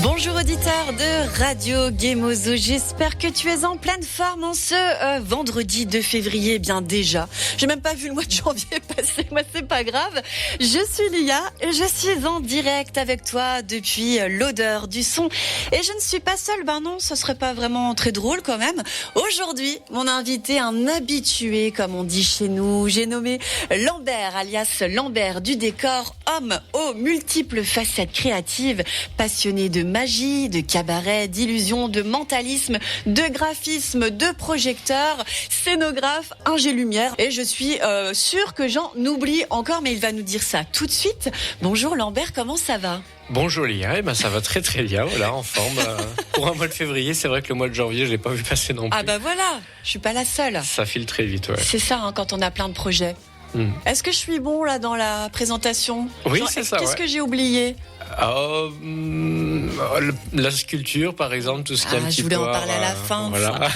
Bonjour auditeur de Radio Gemozo, j'espère que tu es en pleine forme en ce vendredi 2 février. Eh bien déjà, j'ai même pas vu le mois de janvier passer, moi c'est pas grave. Je suis Lia et je suis en direct avec toi depuis l'odeur du son. Et je ne suis pas seule, ben non, ce serait pas vraiment très drôle quand même. Aujourd'hui, mon invité, un habitué comme on dit chez nous, j'ai nommé Lambert, alias Lambert du décor, homme aux multiples facettes créatives, passionné de magie, de cabaret, d'illusion, de mentalisme, de graphisme, de projecteur, scénographe, ingé lumière. Et je suis sûre que j'en oublie encore, mais il va nous dire ça tout de suite. Bonjour Lambert, comment ça va ? Bonjour Lia, eh ben ça va très très bien, voilà, en forme. Pour un mois de février, c'est vrai que le mois de janvier, je l'ai pas vu passer non plus. Ah bah voilà, je suis pas la seule. Ça file très vite, ouais. C'est ça hein, quand on a plein de projets. Est-ce que je suis bon là dans la présentation ? Oui, c'est ça. Qu'est-ce que j'ai oublié ? La sculpture, par exemple, tout ce qui est un petit peu. Je voulais en parler à la fin. Voilà.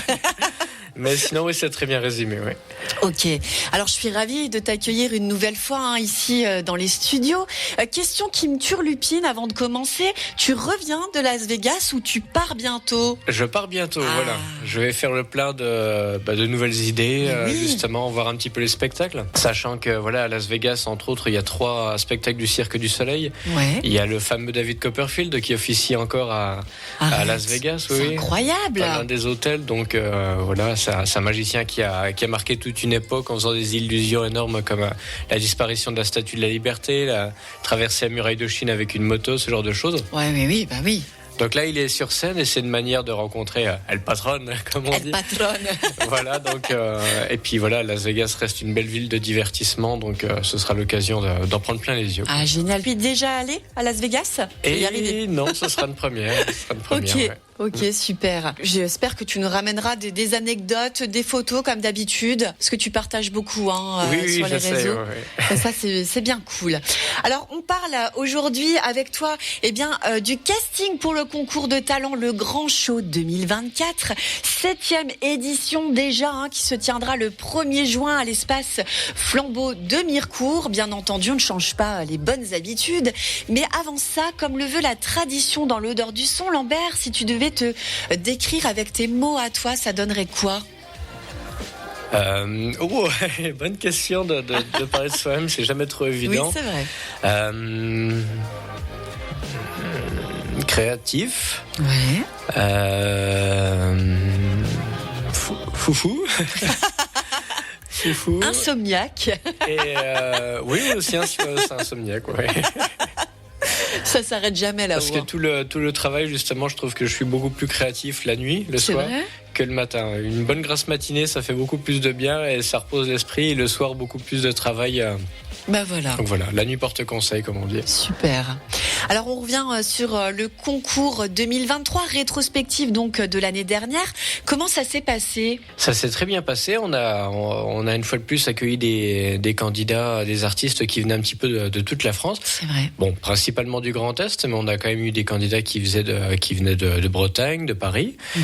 Mais sinon, oui, c'est très bien résumé, oui. Ok. Alors, je suis ravie de t'accueillir une nouvelle fois ici dans les studios. Question qui me turlupine avant de commencer. Tu reviens de Las Vegas ou tu pars bientôt ? Je pars bientôt, voilà. Je vais faire le plein de nouvelles idées, justement, voir un petit peu les spectacles. Sachant que, voilà, à Las Vegas, entre autres, il y a 3 spectacles du Cirque du Soleil. Ouais. Il y a le fameux David Copperfield qui officie encore à Las Vegas. C'est incroyable. Dans l'un des hôtels, donc voilà. C'est un magicien qui a marqué toute une époque en faisant des illusions énormes comme la disparition de la Statue de la Liberté, la traversée à la muraille de Chine avec une moto, ce genre de choses. Ouais, mais oui, bah oui. Donc là, il est sur scène et c'est une manière de rencontrer El Patron, comme on dit. El Patron. Voilà, donc et puis voilà, Las Vegas reste une belle ville de divertissement, donc ce sera l'occasion d'en prendre plein les yeux. Ah génial. Puis déjà allé à Las Vegas ? Et non, ce sera une première. Ok. Ouais. Ok, super. J'espère que tu nous ramèneras des anecdotes, des photos comme d'habitude, parce que tu partages beaucoup sur les réseaux. Ouais. Ça, c'est bien cool. Alors, on parle aujourd'hui avec toi du casting pour le concours de talent Le Grand Show 2024. 7e édition déjà, qui se tiendra le 1er juin à l'espace Flambeau de Mirecourt. Bien entendu, on ne change pas les bonnes habitudes. Mais avant ça, comme le veut la tradition dans l'odeur du son, Lambert, si tu devais te décrire avec tes mots à toi, ça donnerait quoi ? Bonne question de parler de soi-même, c'est jamais trop évident. Oui, c'est vrai. Créatif. Ouais. Foufou. Foufou. Insomniaque. Et oui, aussi c'est insomniaque, ouais. Ça s'arrête jamais là-haut. Parce que tout le travail, justement, je trouve que je suis beaucoup plus créatif la nuit, le soir, que le matin. Une bonne grasse matinée, ça fait beaucoup plus de bien et ça repose l'esprit. Et le soir, beaucoup plus de travail. Bah voilà. Donc voilà, la nuit porte conseil, comme on dit. Super. Alors on revient sur le concours 2023, rétrospective donc de l'année dernière. Comment ça s'est passé ? Ça s'est très bien passé. On a une fois de plus accueilli des candidats, des artistes qui venaient un petit peu de toute la France. C'est vrai. Bon, principalement du Grand Est, mais on a quand même eu des candidats qui venaient de Bretagne, de Paris. Ouais.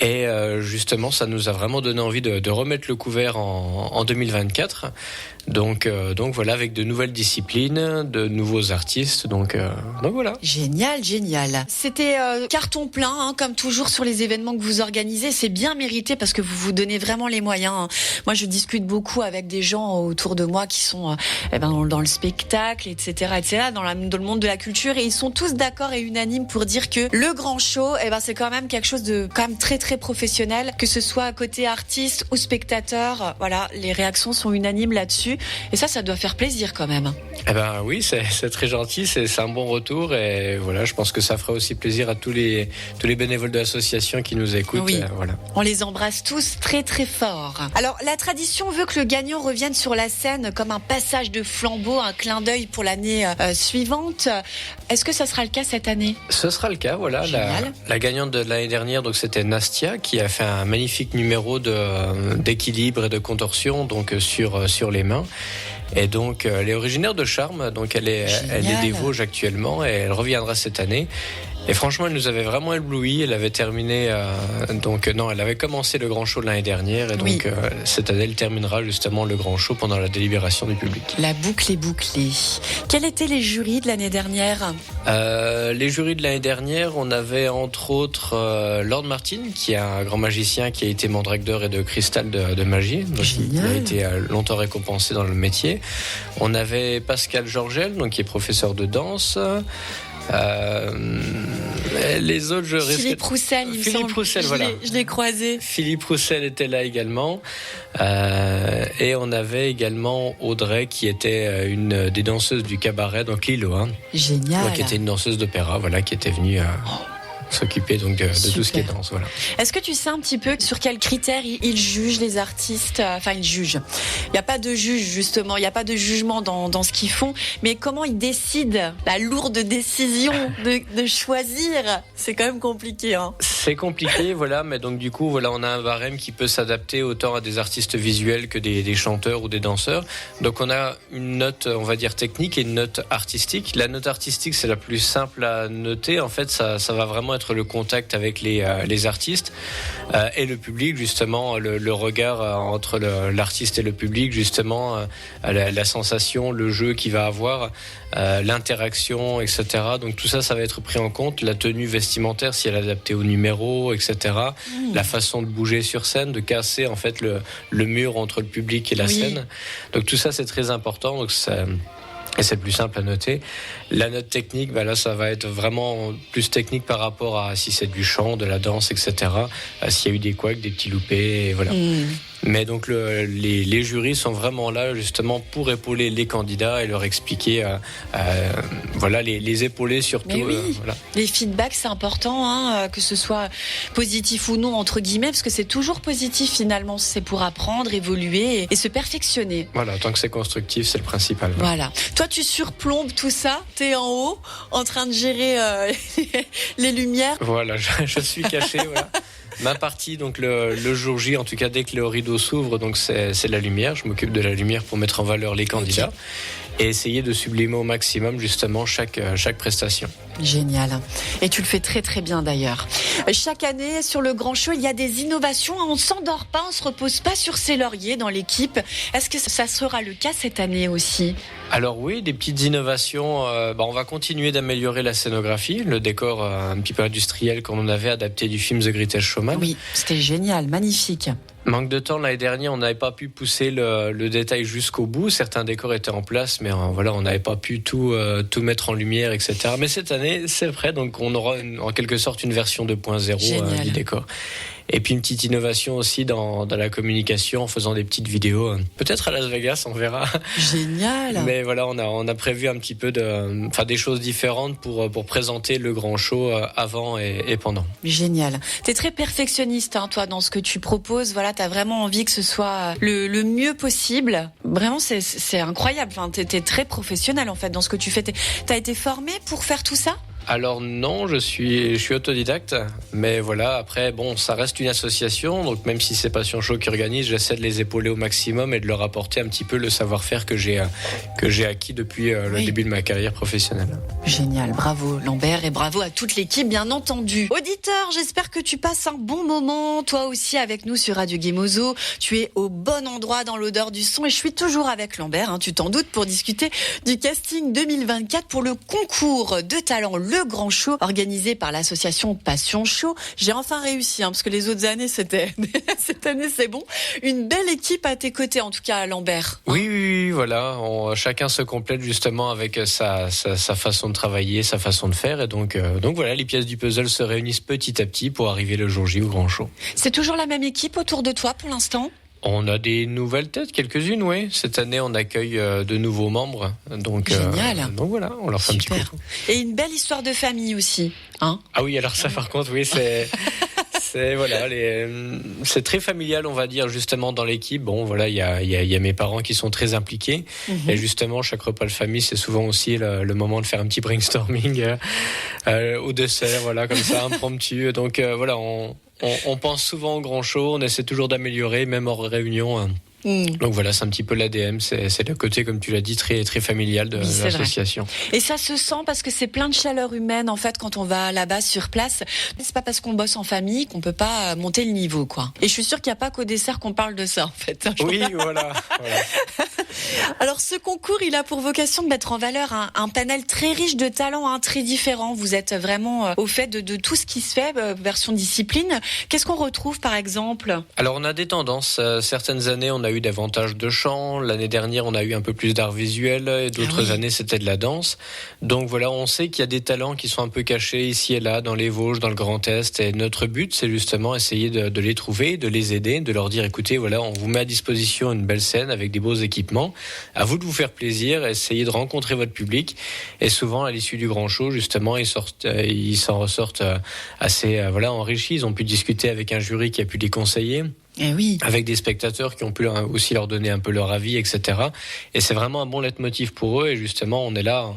Et justement, ça nous a vraiment donné envie de remettre le couvert en 2024. Donc voilà, avec de nouvelles disciplines, de nouveaux artistes. Donc voilà. Génial. C'était carton plein, comme toujours sur les événements que vous organisez. C'est bien mérité parce que vous vous donnez vraiment les moyens. Moi, je discute beaucoup avec des gens autour de moi qui sont dans le spectacle, etc., dans le monde de la culture, et ils sont tous d'accord et unanimes pour dire que le grand show, c'est quand même quelque chose de quand même très très professionnel, que ce soit côté artiste ou spectateur. Voilà, les réactions sont unanimes là-dessus. Et ça doit faire plaisir quand même. Oui, c'est très gentil, c'est un bon retour et voilà, je pense que ça fera aussi plaisir à tous les bénévoles de l'association qui nous écoutent. Oui, voilà. On les embrasse tous très très fort. Alors la tradition veut que le gagnant revienne sur la scène comme un passage de flambeau, un clin d'œil pour l'année suivante. Est-ce que ça sera le cas cette année ? Ce sera le cas, voilà. La gagnante de l'année dernière, donc c'était Nastia, qui a fait un magnifique numéro d'équilibre et de contorsion donc sur les mains. Et donc, elle est originaire de Charmes, donc elle est des Vosges actuellement et elle reviendra cette année. Et franchement, elle nous avait vraiment ébloui. Elle avait terminé, elle avait commencé le Grand Show l'année dernière, et donc cette année, elle terminera justement le Grand Show pendant la délibération du public. La boucle est bouclée. Quels étaient les jurys de l'année dernière ? Les jurys de l'année dernière, on avait entre autres Lord Martin, qui est un grand magicien qui a été mandrake d'or et de cristal de magie, donc il a été longtemps récompensé dans le métier. On avait Pascal Georgel, donc qui est professeur de danse. Les autres, je reste. Philippe Roussel, il me semble. Roussel, voilà. Je l'ai croisé. Philippe Roussel était là également. Et on avait également Audrey, qui était une des danseuses du cabaret, donc Lilo. Génial. Donc, qui était une danseuse d'opéra, voilà, qui était venue s'occuper donc de tout ce qui est danse, voilà. Est-ce que tu sais un petit peu sur quels critères ils jugent les artistes ? Enfin, ils jugent. Il n'y a pas de juge, justement. Il n'y a pas de jugement dans ce qu'ils font. Mais comment ils décident ? La lourde décision de choisir, c'est quand même compliqué, hein. C'est compliqué, voilà. Mais donc, du coup, voilà, on a un barème qui peut s'adapter autant à des artistes visuels que des chanteurs ou des danseurs. Donc, on a une note, on va dire, technique et une note artistique. La note artistique, c'est la plus simple à noter. En fait, ça va vraiment être le contact avec les artistes et le public, justement, le regard entre l'artiste et le public, justement, la sensation, le jeu qu'il va avoir, l'interaction, etc. Donc tout ça va être pris en compte. La tenue vestimentaire, si elle est adaptée au numéro, etc. La façon de bouger sur scène, de casser en fait le mur entre le public et la scène. Donc tout ça, c'est très important. Donc et c'est plus simple à noter. La note technique, là, ça va être vraiment plus technique par rapport à si c'est du chant, de la danse, etc. S'il y a eu des couacs, des petits loupés, et voilà. Mais donc les jurys sont vraiment là justement pour épauler les candidats et leur expliquer, les épauler surtout. Mais oui, les feedbacks c'est important, que ce soit positif ou non entre guillemets, parce que c'est toujours positif finalement. C'est pour apprendre, évoluer et se perfectionner. Voilà, tant que c'est constructif, c'est le principal. Voilà. Toi, tu surplombes tout ça. T'es en haut, en train de gérer les lumières. Voilà, je suis caché. Voilà. Ma partie, donc le jour J, en tout cas dès que le rideau s'ouvre, donc c'est la lumière. Je m'occupe de la lumière pour mettre en valeur les candidats et essayer de sublimer au maximum justement chaque prestation. Génial. Et tu le fais très très bien d'ailleurs. Chaque année sur le Grand Show, il y a des innovations. On ne s'endort pas, on ne se repose pas sur ses lauriers dans l'équipe. Est-ce que ça sera le cas cette année aussi ? Alors oui, des petites innovations. On va continuer d'améliorer la scénographie, le décor un petit peu industriel qu'on en avait adapté du film The Greatest Showman. Oui, c'était génial, magnifique. Manque de temps, l'année dernière, on n'avait pas pu pousser le détail jusqu'au bout. Certains décors étaient en place, mais on n'avait pas pu tout mettre en lumière, etc. Mais cette année, c'est prêt, donc on aura en quelque sorte une version 2.0 du décor. Et puis une petite innovation aussi dans la communication en faisant des petites vidéos. Peut-être à Las Vegas, on verra. Génial. Mais voilà, on a prévu un petit peu des choses différentes pour présenter le Grand Show avant et pendant. Génial. T'es très perfectionniste, toi, dans ce que tu proposes. Voilà, t'as vraiment envie que ce soit le mieux possible. Vraiment, c'est incroyable. Enfin, t'es très professionnel en fait dans ce que tu fais. T'as été formé pour faire tout ça ? Alors non, je suis autodidacte, mais voilà, après ça reste une association, donc même si c'est Passion Show qui organise, j'essaie de les épauler au maximum et de leur apporter un petit peu le savoir-faire que j'ai acquis depuis le début de ma carrière professionnelle. Génial, bravo Lambert et bravo à toute l'équipe bien entendu. Auditeur, j'espère que tu passes un bon moment, toi aussi avec nous sur Radio Gemozo. Tu es au bon endroit dans l'odeur du son et je suis toujours avec Lambert, tu t'en doutes, pour discuter du casting 2024 pour le concours de talent Le Grand Show organisé par l'association Passion Show. J'ai enfin réussi, parce que les autres années, c'était cette année, c'est bon. Une belle équipe à tes côtés, en tout cas, Lambert. Oui, voilà. Chacun se complète justement avec sa façon de travailler, sa façon de faire. Et donc voilà, les pièces du puzzle se réunissent petit à petit pour arriver le jour J au Grand Show. C'est toujours la même équipe autour de toi pour l'instant ? On a des nouvelles têtes, quelques-unes, oui. Cette année, on accueille de nouveaux membres. Donc, génial. Donc voilà, on leur fait un petit coucou. Et une belle histoire de famille aussi, Ah oui, alors ça, par contre, oui, c'est très familial, on va dire, justement, dans l'équipe. Bon, voilà, il y a mes parents qui sont très impliqués. Et justement, chaque repas de famille, c'est souvent aussi le moment de faire un petit brainstorming au dessert, voilà, comme ça, impromptu. Donc voilà, on pense souvent au Grand Show, on essaie toujours d'améliorer, même hors réunion. Donc voilà, c'est un petit peu l'ADN, c'est le côté, comme tu l'as dit, très, très familial de l'association. Et ça se sent parce que c'est plein de chaleur humaine, en fait, quand on va là-bas sur place. C'est pas parce qu'on bosse en famille qu'on peut pas monter le niveau, quoi. Et je suis sûre qu'il n'y a pas qu'au dessert qu'on parle de ça, en fait. Oui, voilà. Alors, ce concours, il a pour vocation de mettre en valeur un panel très riche de talents, très différents. Vous êtes vraiment au fait de tout ce qui se fait, version discipline. Qu'est-ce qu'on retrouve, par exemple? Alors, on a des tendances. Certaines années, on a eu davantage de chant. L'année dernière, on a eu un peu plus d'art visuel. Et d'autres années, c'était de la danse. Donc voilà, on sait qu'il y a des talents qui sont un peu cachés ici et là, dans les Vosges, dans le Grand Est. Et notre but, c'est justement essayer de les trouver, de les aider, de leur dire, écoutez, voilà, on vous met à disposition une belle scène avec des beaux équipements. À vous de vous faire plaisir, essayez de rencontrer votre public. Et souvent, à l'issue du grand show, justement, ils s'en ressortent assez enrichis. Ils ont pu discuter avec un jury qui a pu les conseiller. Avec des spectateurs qui ont pu aussi leur donner un peu leur avis, etc. Et c'est vraiment un bon leitmotiv pour eux. Et justement, on est là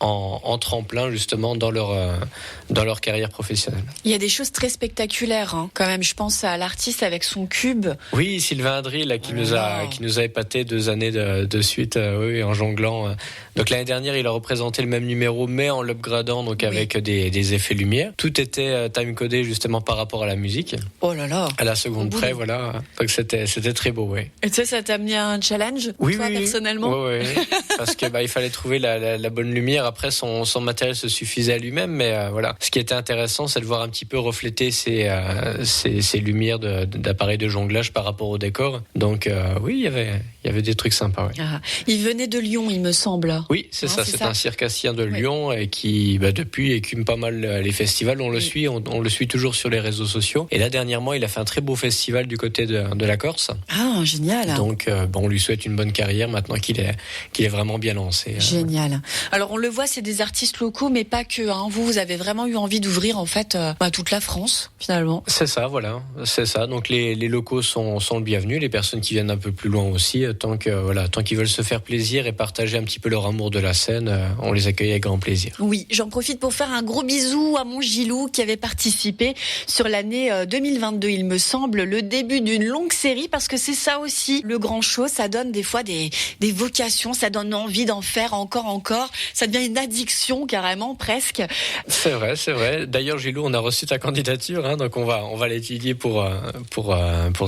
en tremplin justement dans leur carrière professionnelle. Il y a des choses très spectaculaires, quand même. Je pense à l'artiste avec son cube. Oui, Sylvain Adry, là, qui nous a épaté 2 années de suite, en jonglant. Donc l'année dernière, il a représenté le même numéro, mais en l'upgradant, donc avec des effets lumière. Tout était time-codé justement par rapport à la musique. Oh là là. À la seconde près, voilà. Donc c'était très beau, oui. Et tu sais, ça t'a amené un challenge, toi, personnellement? Oui. Parce que il fallait trouver la bonne lumière. Après, son matériel se suffisait à lui-même, mais voilà. Ce qui était intéressant, c'est de voir un petit peu refléter ces lumières d'appareils de jonglage par rapport au décor. Donc oui, il y avait des trucs sympas. Oui. Il venait de Lyon, il me semble. Oui, c'est ça. C'est un circassien de Lyon et qui, depuis, écume pas mal les festivals. On le suit, on le suit toujours sur les réseaux sociaux. Et là, dernièrement, il a fait un très beau festival du côté de la Corse. Ah, génial. Donc, on lui souhaite une bonne carrière maintenant qu'il est vraiment bien lancé. Génial. Alors, on le voit, c'est des artistes locaux, mais pas que. Vous avez vraiment eu envie d'ouvrir, en fait, toute la France, finalement. C'est ça, voilà. C'est ça. Donc, les locaux sont le bienvenu. Les personnes qui viennent un peu plus loin aussi, tant qu'ils veulent se faire plaisir et partager un petit peu leur amour de la scène, on les accueille avec grand plaisir. Oui, j'en profite pour faire un gros bisou à mon Gilou qui avait participé sur l'année 2022, il me semble, le début d'une longue série, parce que c'est ça aussi, le grand show, ça donne des fois des vocations, ça donne envie d'en faire encore, ça devient une addiction carrément, presque. C'est vrai. D'ailleurs, Gilou, on a reçu ta candidature, donc on va l'étudier pour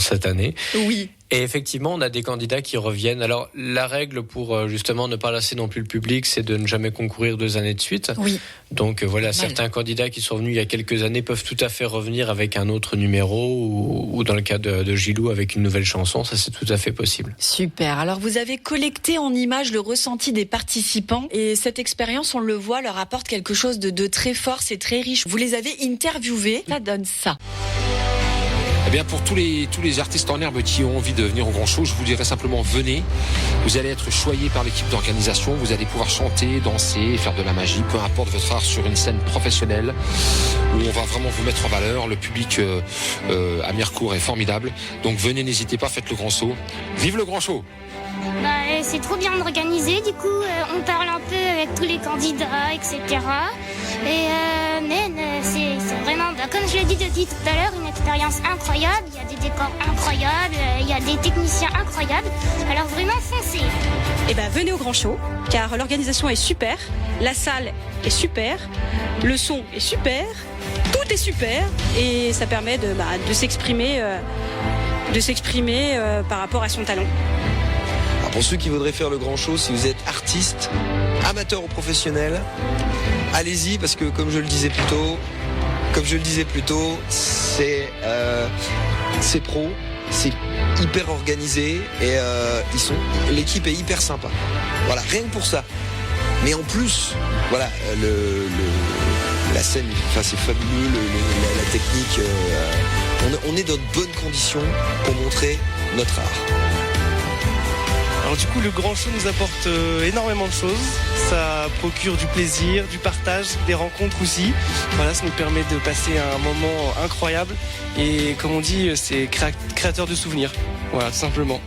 cette année. Oui. Et effectivement, on a des candidats qui reviennent. Alors, la règle pour justement ne pas lasser non plus le public, c'est de ne jamais concourir 2 années de suite. Oui. Donc voilà, certains candidats qui sont venus il y a quelques années peuvent tout à fait revenir avec un autre numéro ou dans le cas de Gilou avec une nouvelle chanson. Ça, c'est tout à fait possible. Super. Alors, vous avez collecté en images le ressenti des participants et cette expérience, on le voit, leur apporte quelque chose de très fort, c'est très riche. Vous les avez interviewés, ça donne ça. Eh bien, pour tous les artistes en herbe qui ont envie de venir au Grand Show, je vous dirais simplement venez. Vous allez être choyés par l'équipe d'organisation. Vous allez pouvoir chanter, danser, faire de la magie, peu importe votre art, sur une scène professionnelle où on va vraiment vous mettre en valeur. Le public à Mirecourt est formidable. Donc venez, n'hésitez pas, faites le Grand Show. Vive le Grand Show! C'est trop bien organisé, du coup on parle un peu avec tous les candidats, etc. Et c'est vraiment, comme je l'ai dit tout à l'heure, une expérience incroyable. Il y a des décors incroyables, il y a des techniciens incroyables. Alors vraiment foncez. Venez au Grand Show, car l'organisation est super, la salle est super, le son est super, tout est super, et ça permet de s'exprimer par rapport à son talent. Pour ceux qui voudraient faire le Grand Show, si vous êtes artiste, amateur ou professionnel, allez-y, parce que comme je le disais plus tôt, c'est pro, c'est hyper organisé et l'équipe est hyper sympa. Voilà, rien que pour ça. Mais en plus, voilà, la scène, c'est fabuleux, la technique. On est dans de bonnes conditions pour montrer notre art. Alors du coup, le Grand Show nous apporte énormément de choses. Ça procure du plaisir, du partage, des rencontres aussi. Voilà, ça nous permet de passer un moment incroyable. Et comme on dit, c'est créateur de souvenirs. Voilà, tout simplement.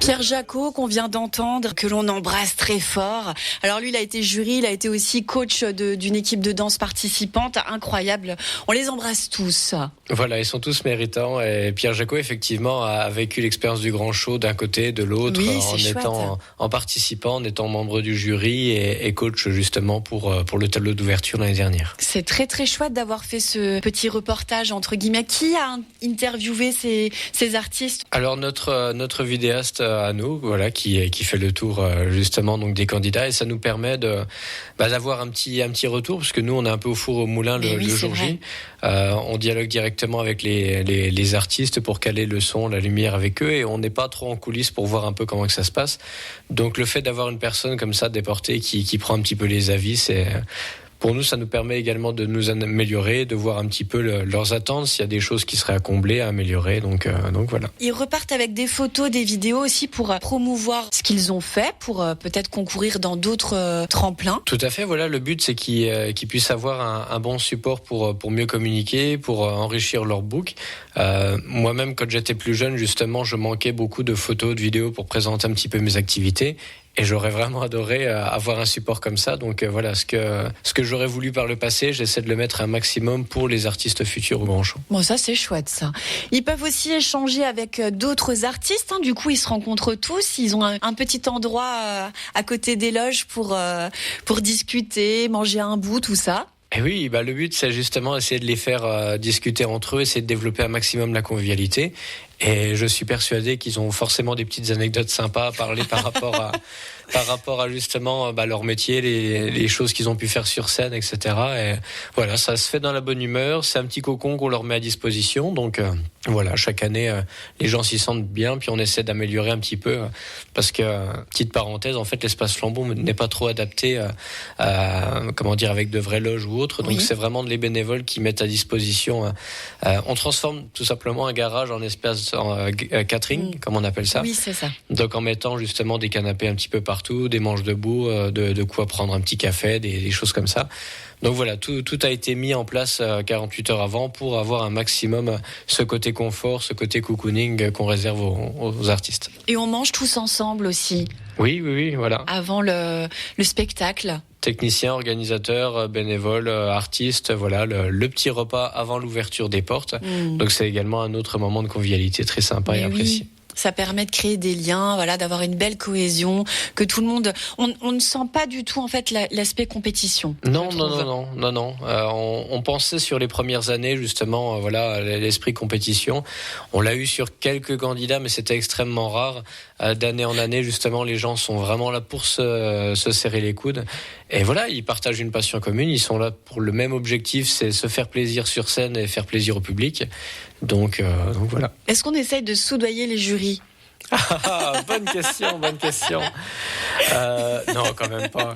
Pierre Jacot, qu'on vient d'entendre, que l'on embrasse très fort. Alors lui, il a été jury, il a été aussi coach d'une équipe de danse participante. Incroyable. On les embrasse tous. Voilà, ils sont tous méritants. Et Pierre Jacot, effectivement, a vécu l'expérience du Grand Show d'un côté, de l'autre, oui, en participant, en étant membre du jury et coach justement pour le tableau d'ouverture l'année dernière. C'est très très chouette d'avoir fait ce petit reportage entre guillemets. Qui a interviewé ces artistes? Alors notre vidéaste à nous, voilà, qui fait le tour justement donc des candidats, et ça nous permet d'avoir un petit retour, parce que nous on est un peu au four au moulin le jour J. On dialogue directement avec les artistes pour caler le son, la lumière avec eux, et on n'est pas trop en coulisses pour voir un peu comment que ça se passe. Donc le fait d'avoir une personne comme ça déportée qui prend un petit peu les avis, pour nous, ça nous permet également de nous améliorer, de voir un petit peu leurs attentes, s'il y a des choses qui seraient à combler, à améliorer. Donc voilà. Ils repartent avec des photos, des vidéos aussi pour promouvoir ce qu'ils ont fait, pour peut-être concourir dans d'autres tremplins. Tout à fait. Voilà, le but, c'est qu'ils puissent avoir un bon support pour mieux communiquer, pour enrichir leur book. Moi-même, quand j'étais plus jeune, justement, je manquais beaucoup de photos, de vidéos pour présenter un petit peu mes activités. Et j'aurais vraiment adoré avoir un support comme ça. Donc voilà, ce que j'aurais voulu par le passé, j'essaie de le mettre un maximum pour les artistes futurs au Grand Show. Bon, ça c'est chouette ça. Ils peuvent aussi échanger avec d'autres artistes. Du coup, ils se rencontrent tous. Ils ont un petit endroit à côté des loges pour discuter, manger un bout, tout ça. Et oui, le but, c'est justement essayer de les faire discuter entre eux, essayer de développer un maximum la convivialité. Et je suis persuadé qu'ils ont forcément des petites anecdotes sympas à parler par rapport à justement leur métier, les choses qu'ils ont pu faire sur scène, etc. Et voilà, ça se fait dans la bonne humeur. C'est un petit cocon qu'on leur met à disposition. Donc voilà, chaque année, les gens s'y sentent bien. Puis on essaie d'améliorer un petit peu. Parce que, petite parenthèse, en fait, l'espace Flambeau n'est pas trop adapté avec de vraies loges ou autres. Donc c'est vraiment les bénévoles qui mettent à disposition. On transforme tout simplement un garage en espace catering, comme on appelle ça. Oui, c'est ça. Donc en mettant justement des canapés un petit peu partout, des manches debout, de quoi prendre un petit café, des choses comme ça. Donc voilà, tout a été mis en place 48 heures avant pour avoir un maximum ce côté confort, ce côté cocooning qu'on réserve aux artistes. Et on mange tous ensemble aussi. Oui, voilà. Avant le spectacle. Techniciens, organisateurs, bénévoles, artistes, voilà, le petit repas avant l'ouverture des portes. Donc c'est également un autre moment de convivialité très sympa et apprécié. Ça permet de créer des liens, voilà, d'avoir une belle cohésion, que tout le monde. On ne sent pas du tout en fait l'aspect compétition. Non. On pensait sur les premières années justement, l'esprit compétition. On l'a eu sur quelques candidats, mais c'était extrêmement rare. D'année en année, justement, les gens sont vraiment là pour se serrer les coudes. Et voilà, ils partagent une passion commune. Ils sont là pour le même objectif, c'est se faire plaisir sur scène et faire plaisir au public. Donc voilà. Est-ce qu'on essaye de soudoyer les jurys ? Bonne question. Non, quand même pas.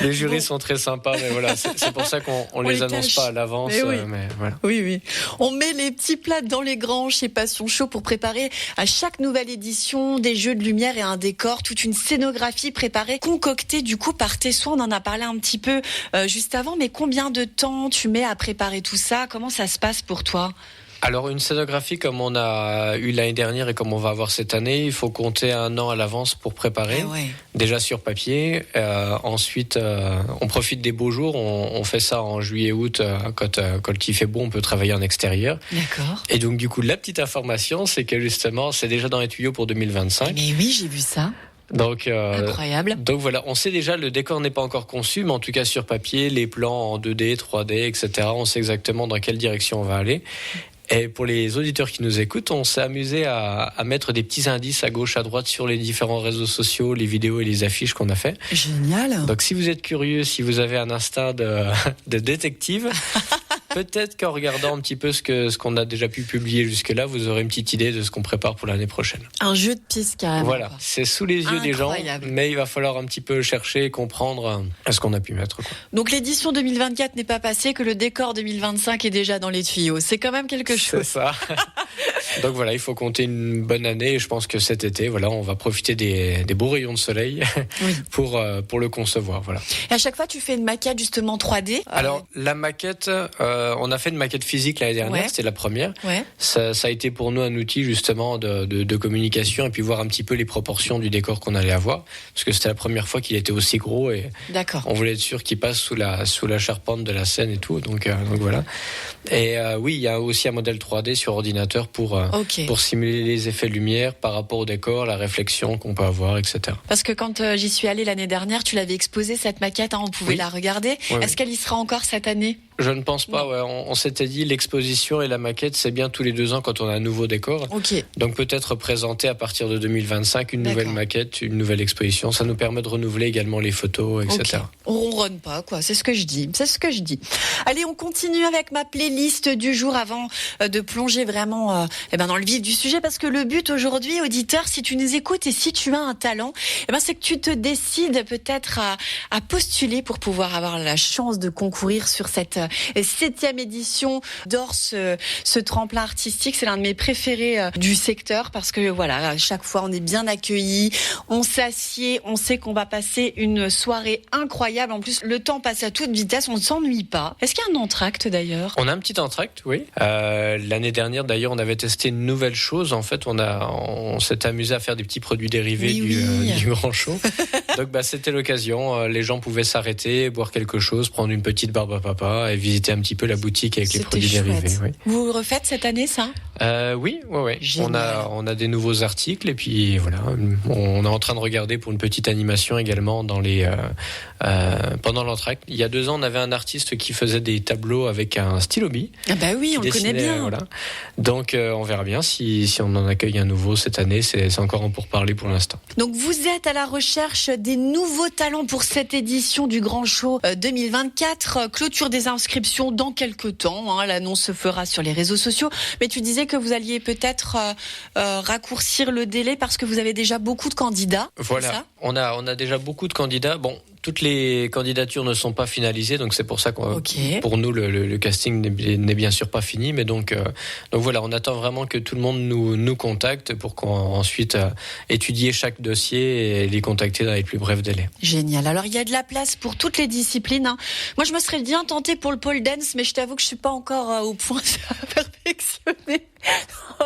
Les jurys sont très sympas, mais voilà, c'est pour ça qu'on les annonce pas à l'avance. Mais voilà. Oui. On met les petits plats dans les grands chez Passion Show pour préparer à chaque nouvelle édition des jeux de lumière et un décor, toute une scénographie préparée, concoctée du coup par tes soins. On en a parlé un petit peu juste avant, mais combien de temps tu mets à préparer tout ça ? Comment ça se passe pour toi ? Alors une scénographie comme on a eu l'année dernière et comme on va avoir cette année, il faut compter 1 an à l'avance pour préparer. Déjà sur papier. Ensuite, on profite des beaux jours. On fait ça en juillet-août quand il fait beau, on peut travailler en extérieur. D'accord. Et donc du coup, la petite information, c'est que justement, c'est déjà dans les tuyaux pour 2025. Mais oui, j'ai vu ça. Donc, incroyable. Donc voilà, on sait déjà, le décor n'est pas encore conçu, mais en tout cas sur papier, les plans en 2D, 3D, etc. On sait exactement dans quelle direction on va aller. Et pour les auditeurs qui nous écoutent, on s'est amusé à mettre des petits indices à gauche, à droite sur les différents réseaux sociaux, les vidéos et les affiches qu'on a fait. Génial. Donc si vous êtes curieux, si vous avez un instinct de détective, peut-être qu'en regardant un petit peu ce qu'on a déjà pu publier jusque-là, vous aurez une petite idée de ce qu'on prépare pour l'année prochaine. Un jeu de piste carrément. Voilà, c'est sous les yeux des gens, mais il va falloir un petit peu chercher et comprendre ce qu'on a pu mettre. Donc l'édition 2024 n'est pas passée, que le décor 2025 est déjà dans les tuyaux. C'est quand même quelque chose. C'est ça. Donc voilà, il faut compter une bonne année. Et je pense que cet été, voilà, on va profiter des beaux rayons de soleil pour le concevoir. Voilà. Et à chaque fois, tu fais une maquette justement 3D. Alors la maquette, on a fait une maquette physique l'année dernière, c'était la première. Ouais. Ça a été pour nous un outil justement de communication et puis voir un petit peu les proportions du décor qu'on allait avoir, parce que c'était la première fois qu'il était aussi gros et on voulait être sûr qu'il passe sous la charpente de la scène et tout. Donc voilà. Et oui, il y a aussi un modèle 3D sur ordinateur pour simuler les effets de lumière par rapport au décor, la réflexion qu'on peut avoir, etc. Parce que quand j'y suis allée l'année dernière, tu l'avais exposée cette maquette, on pouvait la regarder. Est-ce qu'elle y sera encore cette année ? Je ne pense pas. Ouais. On s'était dit l'exposition et la maquette, c'est bien tous les 2 ans quand on a un nouveau décor. Donc peut-être présenter à partir de 2025 une nouvelle maquette, une nouvelle exposition. Ça nous permet de renouveler également les photos, etc. On ronronne pas, quoi. C'est ce que je dis. Allez, on continue avec ma playlist du jour avant de plonger vraiment dans le vif du sujet, parce que le but aujourd'hui, auditeur, si tu nous écoutes et si tu as un talent, c'est que tu te décides peut-être à postuler pour pouvoir avoir la chance de concourir sur cette 7e édition d'Or, ce tremplin artistique. C'est l'un de mes préférés du secteur, parce que voilà, à chaque fois on est bien accueillis, on s'assied, on sait qu'on va passer une soirée incroyable. En plus, le temps passe à toute vitesse, on ne s'ennuie pas. Est-ce qu'il y a un entracte d'ailleurs ? On a un petit entracte, oui. L'année dernière d'ailleurs, on avait testé une nouvelle chose. En fait, on s'est amusé à faire des petits produits dérivés du Grand Show. Donc c'était l'occasion. Les gens pouvaient s'arrêter, boire quelque chose, prendre une petite barbe à papa et visiter un petit peu la boutique avec les produits dérivés. Oui. Vous refaites cette année ça ? Oui. On a des nouveaux articles et puis voilà. On est en train de regarder pour une petite animation également pendant l'entracte. Il y a 2 ans, on avait un artiste qui faisait des tableaux avec un stylo-bille. Ah bah oui, on le connaît bien. Voilà. Donc on verra bien si on en accueille un nouveau cette année. C'est encore en pourparlers pour l'instant. Donc vous êtes à la recherche des nouveaux talents pour cette édition du Grand Show 2024. Clôture des inscriptions dans quelques temps. L'annonce se fera sur les réseaux sociaux. Mais tu disais que vous alliez peut-être raccourcir le délai parce que vous avez déjà beaucoup de candidats. Voilà. C'est ça ? On a déjà beaucoup de candidats. Bon, toutes les candidatures ne sont pas finalisées, donc c'est pour ça que pour nous le casting n'est bien sûr pas fini. Mais donc voilà, on attend vraiment que tout le monde nous contacte pour qu'on ensuite étudie chaque dossier et les contacter dans les plus brefs délais. Génial. Alors il y a de la place pour toutes les disciplines. Moi je me serais bien tentée pour le pole dance, mais je t'avoue que je suis pas encore au point de perfectionner.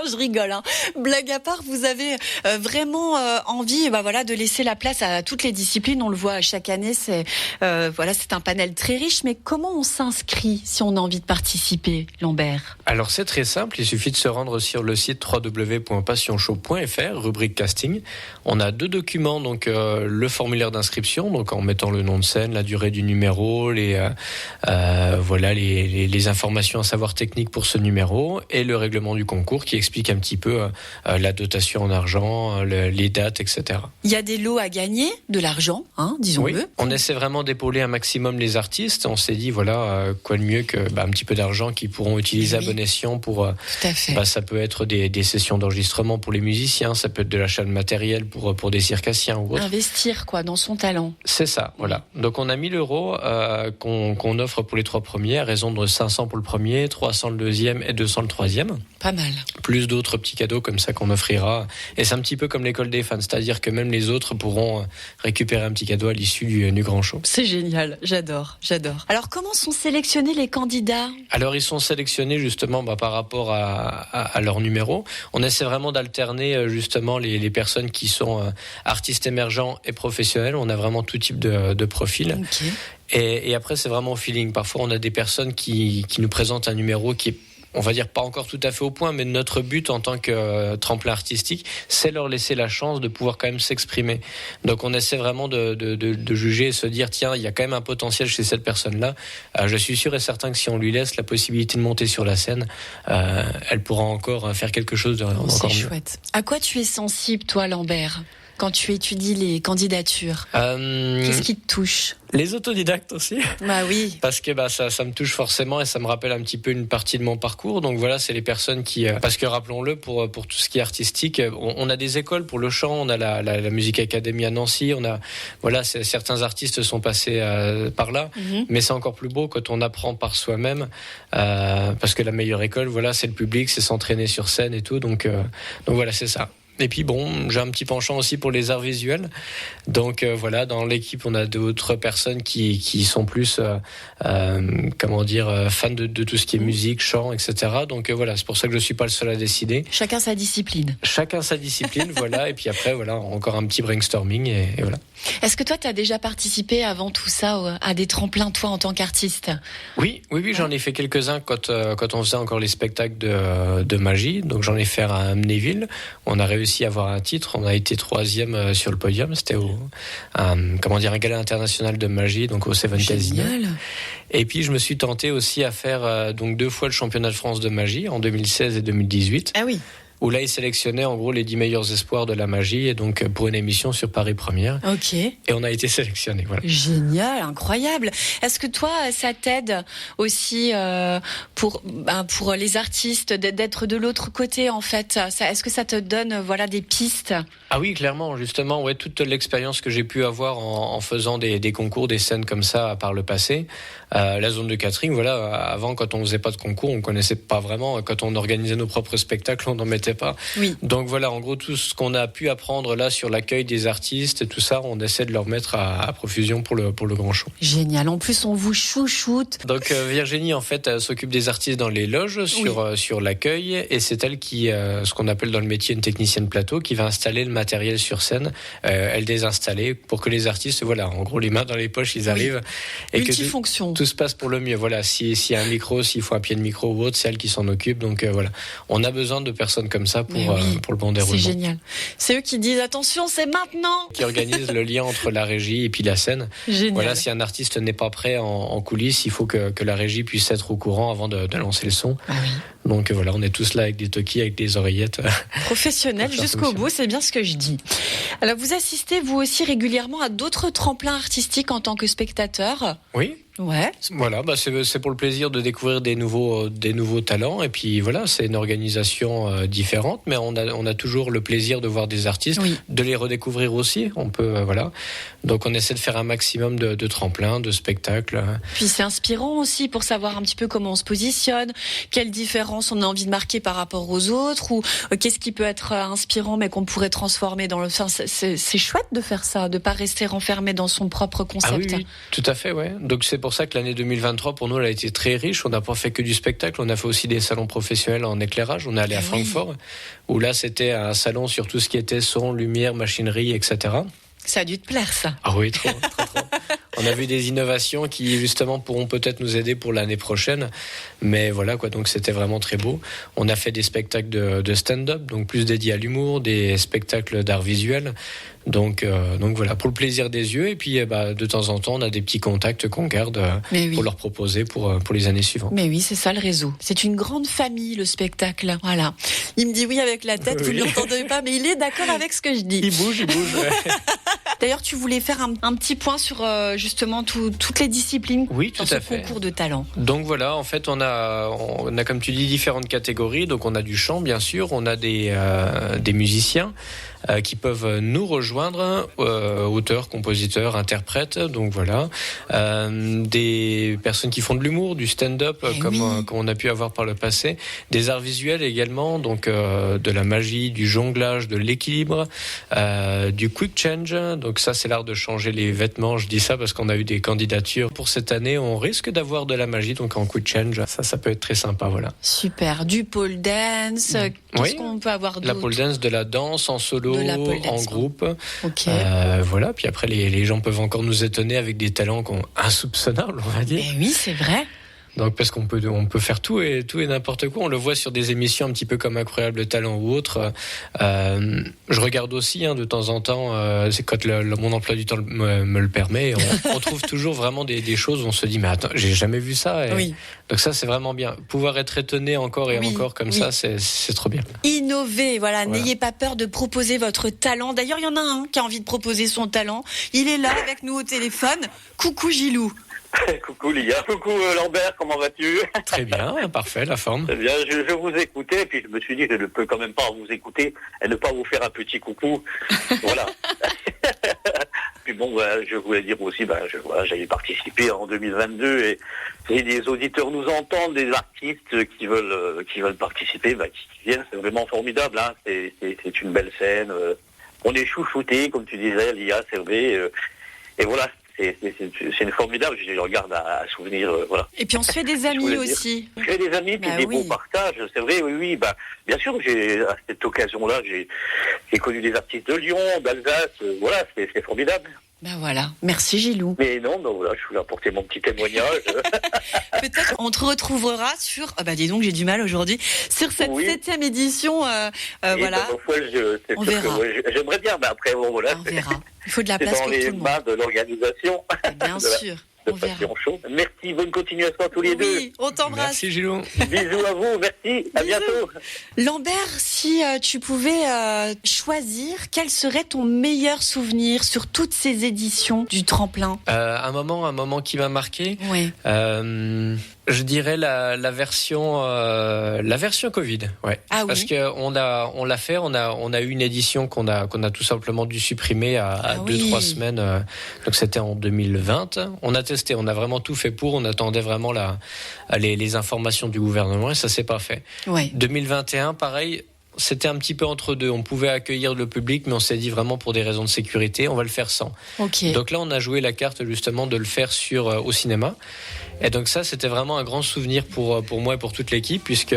Je rigole. Blague à part, vous avez vraiment envie, de laisser la place à toutes les disciplines. On le voit chaque année. C'est un panel très riche. Mais comment on s'inscrit si on a envie de participer, Lambert ? Alors c'est très simple. Il suffit de se rendre sur le site www.passionshow.fr, rubrique casting. On a 2 documents, donc le formulaire d'inscription, donc en mettant le nom de scène, la durée du numéro, les informations à savoir techniques pour ce numéro, et le règlement du concours qui explique un petit peu la dotation en argent, les dates, etc. Il y a des lots à gagner, de l'argent, disons-le. Oui, on essaie vraiment d'épauler un maximum les artistes. On s'est dit, quoi de mieux que un petit peu d'argent qu'ils pourront utiliser à bon escient pour... Tout à fait. Ça peut être des sessions d'enregistrement pour les musiciens, ça peut être de l'achat de matériel pour des circassiens ou autre. Investir, dans son talent. C'est ça, voilà. Donc on a 1 000 euros qu'on offre pour les 3 premiers, à raison de 500 pour le premier, 300 le deuxième et 200 le troisième. Pas mal. Plus d'autres petits cadeaux comme ça qu'on offrira. Et c'est un petit peu comme l'école des fans, c'est-à-dire que même les autres pourront récupérer un petit cadeau à l'issue du Grand Show. C'est génial, j'adore. Alors comment sont sélectionnés les candidats ? Alors ils sont sélectionnés justement par rapport à leur numéro. On essaie vraiment d'alterner justement les personnes qui sont artistes émergents et professionnels. On a vraiment tout type de profil. Et après c'est vraiment au feeling. Parfois on a des personnes qui nous présentent un numéro qui est, on va dire, pas encore tout à fait au point, mais notre but en tant que tremplin artistique, c'est leur laisser la chance de pouvoir quand même s'exprimer. Donc on essaie vraiment de juger et se dire, tiens, il y a quand même un potentiel chez cette personne-là. Je suis sûr et certain que si on lui laisse la possibilité de monter sur la scène, elle pourra encore faire quelque chose de encore mieux. C'est chouette. À quoi tu es sensible, toi, Lambert ? quand tu étudies les candidatures? Qu'est-ce qui te touche? Les autodidactes aussi. Bah oui. Parce que ça me touche forcément et ça me rappelle un petit peu une partie de mon parcours. Donc voilà, c'est les personnes qui... parce que rappelons-le, pour tout ce qui est artistique, on a des écoles pour le chant, on a la Musique Academy à Nancy, certains artistes sont passés par là, mais c'est encore plus beau quand on apprend par soi-même, parce que la meilleure école, voilà, c'est le public, c'est s'entraîner sur scène et tout. Donc voilà, c'est ça. Et puis j'ai un petit penchant aussi pour les arts visuels. Donc voilà, dans l'équipe, on a d'autres personnes qui sont plus, fans de tout ce qui est musique, chant, etc. Donc voilà, c'est pour ça que je suis pas le seul à décider. Chacun sa discipline. Voilà. Et puis après, voilà, encore un petit brainstorming et voilà. Est-ce que toi, tu as déjà participé avant tout ça à des tremplins, toi, en tant qu'artiste? Oui, j'en ai fait quelques-uns quand on faisait encore les spectacles de magie. Donc j'en ai fait à Amnéville. On a réussi à avoir un titre. On a été 3e sur le podium. C'était un gala international de magie, donc au Seven Casino. Et puis je me suis tenté aussi à faire 2 fois le championnat de France de magie en 2016 et 2018. Ah oui. Où là, ils sélectionnaient en gros les 10 meilleurs espoirs de la magie, et donc pour une émission sur Paris Première. Ok. Et on a été sélectionnés. Voilà. Génial, incroyable. Est-ce que toi, ça t'aide aussi pour les artistes d'être de l'autre côté en fait? Est-ce que ça te donne des pistes? Ah oui, clairement, justement, ouais, toute l'expérience que j'ai pu avoir en faisant des concours, des scènes comme ça par le passé. La zone de catering, voilà, avant quand on faisait pas de concours, on connaissait pas vraiment. Quand on organisait nos propres spectacles, on n'en mettait pas. Oui. Donc voilà, en gros, tout ce qu'on a pu apprendre là sur l'accueil des artistes et tout ça, on essaie de leur mettre à profusion pour le grand show. Génial. En plus, on vous chouchoute. Donc Virginie, en fait, elle s'occupe des artistes dans les loges sur l'accueil, et c'est elle qui, ce qu'on appelle dans le métier une technicienne plateau, qui va installer le matériel sur scène, elle désinstaller pour que les artistes, voilà, en gros les mains dans les poches, ils arrivent et multifonction. Que tout se passe pour le mieux. Voilà, s'il y a un micro, s'il faut un pied de micro ou autre, c'est elle qui s'en occupe. Donc voilà, on a besoin de personnes comme ça pour le bon déroulement. C'est génial. C'est eux qui disent attention, c'est maintenant. Qui organisent le lien entre la régie et puis la scène. Génial. Voilà, si un artiste n'est pas prêt en coulisses, il faut que la régie puisse être au courant avant de lancer le son. Ah oui. Donc voilà, on est tous là avec des talkies, avec des oreillettes. Professionnels jusqu'au bout, c'est bien ce que je dis. Alors vous assistez vous aussi régulièrement à d'autres tremplins artistiques en tant que spectateur? Oui. Ouais. Voilà, c'est pour le plaisir de découvrir des nouveaux talents, et puis voilà, c'est une organisation différente, mais on a toujours le plaisir de voir des artistes, de les redécouvrir aussi. On peut voilà, donc on essaie de faire un maximum de tremplins, de spectacles. Puis c'est inspirant aussi pour savoir un petit peu comment on se positionne, quelle différence on a envie de marquer par rapport aux autres, ou qu'est-ce qui peut être inspirant mais qu'on pourrait transformer dans le. Enfin, c'est chouette de faire ça, de pas rester renfermé dans son propre concept. Ah oui, tout à fait, ouais. Donc c'est pour ça que l'année 2023 pour nous elle a été très riche. On n'a pas fait que du spectacle, on a fait aussi des salons professionnels en éclairage. On est allé à Francfort, où là c'était un salon sur tout ce qui était son, lumière, machinerie, etc. Ça a dû te plaire, ça. Ah oui, trop. On a vu des innovations qui justement pourront peut-être nous aider pour l'année prochaine, mais voilà quoi. Donc c'était vraiment très beau. On a fait des spectacles de stand-up, donc plus dédiés à l'humour, des spectacles d'art visuel. Donc voilà, pour le plaisir des yeux, et puis de temps en temps on a des petits contacts qu'on garde pour leur proposer pour les années suivantes. Mais oui, c'est ça le réseau. C'est une grande famille le spectacle. Voilà. Il me dit oui avec la tête, vous ne l'entendez pas, mais il est d'accord avec ce que je dis. Il bouge. Ouais. D'ailleurs, tu voulais faire un petit point sur justement toutes les disciplines dans ce concours de talent. Donc voilà, en fait on a comme tu dis différentes catégories. Donc on a du chant bien sûr, on a des musiciens qui peuvent nous rejoindre, auteurs, compositeurs, interprètes, donc voilà, des personnes qui font de l'humour, du stand-up, comme on a pu avoir par le passé, des arts visuels également, donc de la magie, du jonglage, de l'équilibre, du quick change, donc ça c'est l'art de changer les vêtements. Je dis ça parce qu'on a eu des candidatures pour cette année, on risque d'avoir de la magie, donc en quick change, ça peut être très sympa, voilà. Super, du pole dance, qu'est-ce qu'on peut avoir d'autre? La pole dance, de la danse en solo, en groupe. Okay. Voilà, puis après les gens peuvent encore nous étonner avec des talents insoupçonnables, on va dire. Mais oui, c'est vrai. Donc parce qu'on peut faire tout et n'importe quoi. On le voit sur des émissions un petit peu comme Incroyable Talent ou autre. Je regarde aussi de temps en temps, c'est quand mon emploi du temps me le permet. On trouve toujours vraiment des choses où on se dit mais attends, j'ai jamais vu ça. Et donc ça c'est vraiment bien. Pouvoir être étonné encore et encore comme ça, c'est trop bien. Innover, voilà. N'ayez pas peur de proposer votre talent. D'ailleurs, il y en a un qui a envie de proposer son talent. Il est là avec nous au téléphone. Coucou Gilou. Coucou Lia, coucou Lambert, comment vas-tu? Très bien, parfait, la forme. Très bien, je vous écoutais, et puis je me suis dit que je ne peux quand même pas vous écouter et ne pas vous faire un petit coucou. Voilà. Puis bon, je voulais dire aussi, j'avais participé en 2022 et les auditeurs nous entendent, des artistes qui veulent participer, qui viennent, c'est vraiment formidable, hein. C'est une belle scène. On est chouchoutés, comme tu disais, Lia, c'est vrai, et voilà. C'est une formidable, je les regarde à souvenir, voilà. Et puis on se fait des amis aussi. Je fais des amis, puis des beaux partages, c'est vrai, oui. Bien sûr, à cette occasion-là, j'ai connu des artistes de Lyon, d'Alsace, voilà, c'est formidable. Voilà, merci Gilou. Mais non, voilà, je voulais apporter mon petit témoignage. Peut-être on te retrouvera sur, dis donc j'ai du mal aujourd'hui, sur cette 7e édition, voilà. On verra. J'aimerais bien, mais après, voilà. On verra. Il faut de la place pour tout le monde. C'est dans les mains de l'organisation. Bien sûr. On verra. Merci, bonne continuation à tous les deux. Oui, on t'embrasse. Merci Gilou. Bisous à vous, merci, à bientôt. Lambert, si tu pouvais choisir, quel serait ton meilleur souvenir sur toutes ces éditions du tremplin? Un moment qui m'a marqué. Oui. Je dirais la version Covid, ouais. Ah oui. Parce que on l'a fait, on a eu une édition qu'on a tout simplement dû supprimer à 2-3 semaines. Donc c'était en 2020. On a testé, on a vraiment tout fait on attendait vraiment les informations du gouvernement et ça s'est pas fait. Ouais. 2021, pareil. C'était un petit peu entre deux. On pouvait accueillir le public, mais on s'est dit vraiment pour des raisons de sécurité, on va le faire sans. Okay. Donc là, on a joué la carte justement de le faire au cinéma. Et donc ça, c'était vraiment un grand souvenir pour moi et pour toute l'équipe, puisque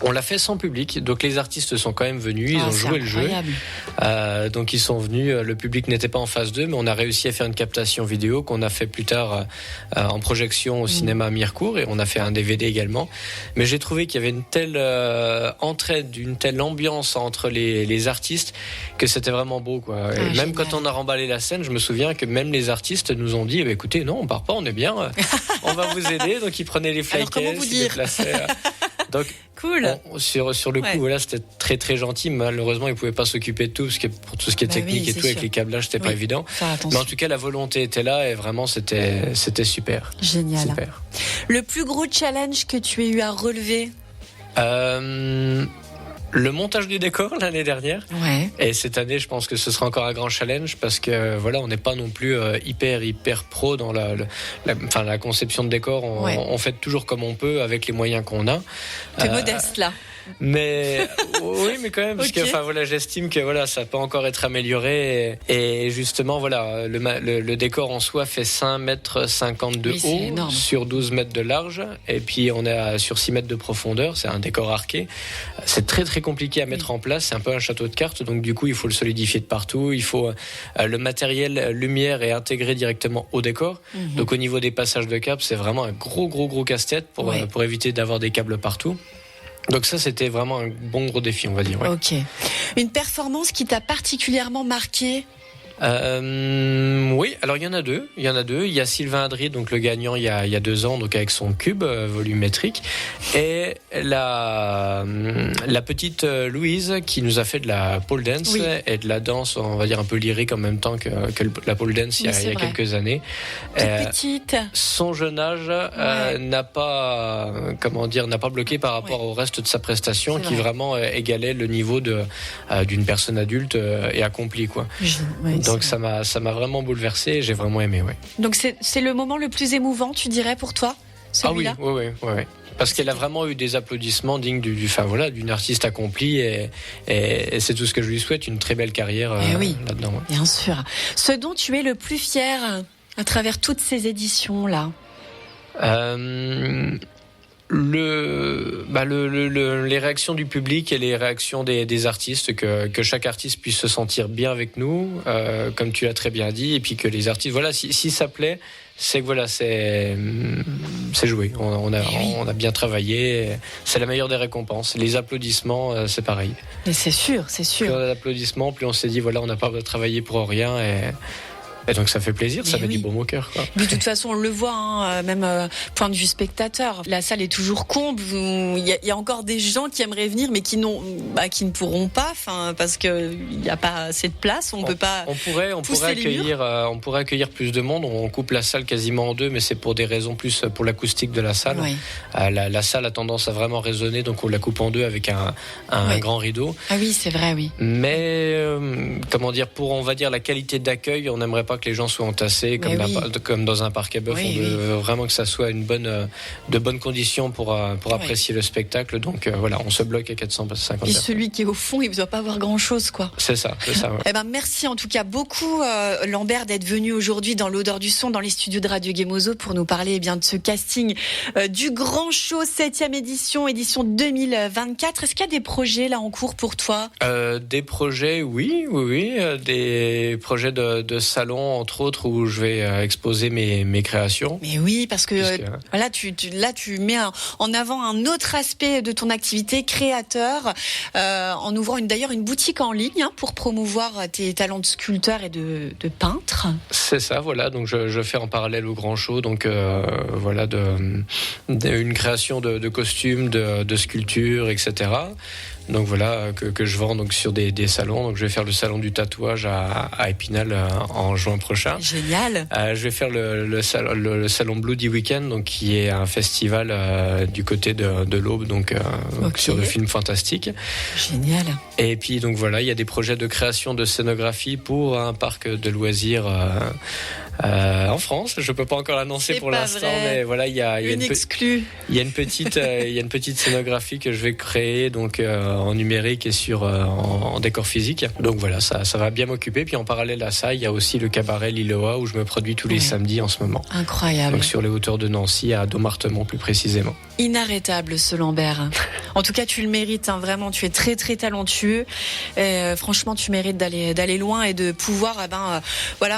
on l'a fait sans public. Donc les artistes sont quand même venus, ils ont joué incroyable. Le jeu. Donc ils sont venus, le public n'était pas en face d'eux, mais on a réussi à faire une captation vidéo qu'on a fait plus tard en projection au cinéma à Mirecourt, et on a fait un DVD également. Mais j'ai trouvé qu'il y avait une telle entraide, une telle ambiance entre les artistes que c'était vraiment beau, quoi. Et même quand on a remballé la scène, je me souviens que même les artistes nous ont dit écoutez, non, on part pas, on est bien, on va vous aider. Donc ils prenaient les flycases, ils se déplaçaient. Donc, cool. Sur le coup, voilà, c'était très très gentil. Malheureusement, ils pouvaient pas s'occuper de tout, parce que pour tout ce qui est technique et tout, avec les câblages, c'était pas évident. Mais en tout cas, la volonté était là et vraiment, c'était super. Génial. Super. Le plus gros challenge que tu aies eu à relever? Le montage du décor l'année dernière. Ouais. Et cette année, je pense que ce sera encore un grand challenge parce que voilà, on n'est pas non plus hyper pro dans la conception de décor. On fait toujours comme on peut avec les moyens qu'on a. T'es modeste là. Mais oui, mais quand même, parce que j'estime que ça peut encore être amélioré. Et justement, le décor en soi fait 5,50 m de haut sur 12 mètres de large. Et puis on est sur 6 mètres de profondeur. C'est un décor arqué. C'est très très compliqué à mettre en place. C'est un peu un château de cartes. Donc du coup, il faut le solidifier de partout. Il faut le matériel lumière est intégré directement au décor. Donc au niveau des passages de câbles, c'est vraiment un gros casse-tête pour éviter d'avoir des câbles partout. Donc ça, c'était vraiment un bon gros défi, on va dire. Ouais. Ok. Une performance qui t'a particulièrement marqué? Oui, alors il y en a deux. Il y a Sylvain Adry, donc le gagnant il y a 2 ans, donc avec son cube volumétrique, et la petite Louise qui nous a fait de la pole dance et de la danse, on va dire un peu lyrique en même temps que la pole dance il y a quelques années. Petite. Son jeune âge n'a pas bloqué par rapport au reste de sa prestation, qui vraiment égalait le niveau d'une personne adulte et accomplie, quoi. Donc ça m'a vraiment bouleversé et j'ai vraiment aimé, ouais. Donc c'est le moment le plus émouvant, tu dirais, pour toi, celui-là? Ah oui. Parce qu'elle a vraiment eu des applaudissements dignes d'une artiste accomplie et c'est tout ce que je lui souhaite, une très belle carrière là-dedans. Ouais. Bien sûr. Ce dont tu es le plus fier à travers toutes ces éditions-là? les réactions du public et les réactions des artistes, que chaque artiste puisse se sentir bien avec nous, comme tu l'as très bien dit, et puis que les artistes, voilà, si ça plaît, c'est que voilà, c'est joué. On a bien travaillé. C'est la meilleure des récompenses. Les applaudissements, c'est pareil. Mais c'est sûr. Plus on a d'applaudissements, plus on s'est dit voilà, on n'a pas travaillé pour rien et donc ça fait plaisir, ça met du baume au cœur. De toute façon, on le voit, même point de vue spectateur. La salle est toujours comble. Il y a encore des gens qui aimeraient venir, mais qui ne pourront pas, parce que il n'y a pas assez de place. On pourrait accueillir plus de monde. On coupe la salle quasiment en deux, mais c'est pour des raisons plus pour l'acoustique de la salle. Oui. La salle a tendance à vraiment résonner, donc on la coupe en deux avec un grand rideau. Ah oui, c'est vrai, oui. Mais pour on va dire la qualité d'accueil, on n'aimerait pas que les gens soient entassés comme dans un parc à bœuf. On veut vraiment que ça soit de bonnes conditions pour apprécier le spectacle. Donc voilà, on se bloque à 450 personnes. Et celui qui est au fond, il ne doit pas avoir grand-chose, quoi. C'est ça. Ouais. Merci en tout cas beaucoup, Lambert, d'être venu aujourd'hui dans l'odeur du son, dans les studios de Radio Gemozo pour nous parler de ce casting du Grand Show 7e édition 2024. Est-ce qu'il y a des projets là en cours pour toi? Des projets, oui. Des projets de salon, entre autres, où je vais exposer mes créations. Mais oui, parce que tu mets en avant un autre aspect de ton activité, créateur, en ouvrant une boutique en ligne pour promouvoir tes talents de sculpteur et de peintre. C'est ça, voilà. Donc je fais en parallèle au Grand Show, donc une création de costumes, de sculptures, etc. Donc voilà, que je vends donc sur des salons. Donc je vais faire le salon du tatouage à Épinal en juin prochain. Génial. Je vais faire le salon Bloody Weekend, donc qui est un festival du côté de l'Aube, donc sur le film fantastique. Génial. Et puis donc voilà, il y a des projets de création de scénographie pour un parc de loisirs en France. Je peux pas encore l'annoncer pour l'instant, mais voilà, il y a une petite scénographie que je vais créer donc en numérique et en décor physique. Donc voilà, ça va bien m'occuper. Puis en parallèle à ça, il y a aussi le cabaret Lilloa où je me produis tous les samedis en ce moment. Incroyable. Donc sur les hauteurs de Nancy, à Dommartemont plus précisément. Inarrêtable ce Lambert. En tout cas, tu le mérites, vraiment. Tu es très très talentueux. Et, franchement, tu mérites d'aller loin et de pouvoir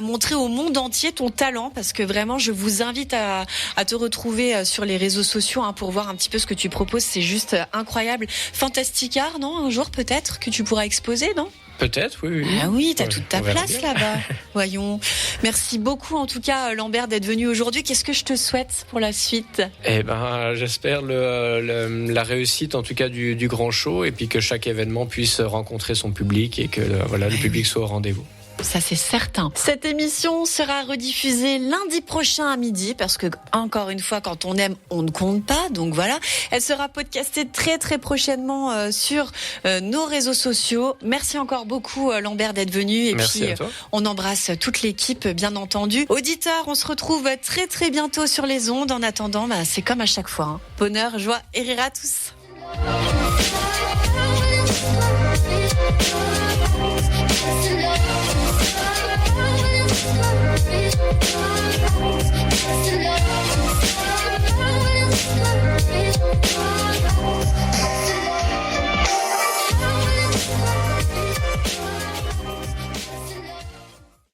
montrer au monde entier ton talent, parce que vraiment, je vous invite à te retrouver sur les réseaux sociaux pour voir un petit peu ce que tu proposes. C'est juste incroyable. Fantasticard, non? Un jour peut-être que tu pourras exposer, non? Peut-être, oui. Ah oui, t'as toute ta place là-bas. Voyons. Merci beaucoup en tout cas, Lambert, d'être venu aujourd'hui. Qu'est-ce que je te souhaite pour la suite? J'espère la réussite en tout cas du Grand Show, et puis que chaque événement puisse rencontrer son public et que le public soit au rendez-vous. Ça, c'est certain. Cette émission sera rediffusée lundi prochain à midi, parce que, encore une fois, quand on aime, on ne compte pas. Donc voilà. Elle sera podcastée très, très prochainement sur nos réseaux sociaux. Merci encore beaucoup, Lambert, d'être venu. Et merci puis, à toi. On embrasse toute l'équipe, bien entendu. Auditeurs, on se retrouve très, très bientôt sur les ondes. En attendant, c'est comme à chaque fois. Bonheur, joie et rire à tous. It's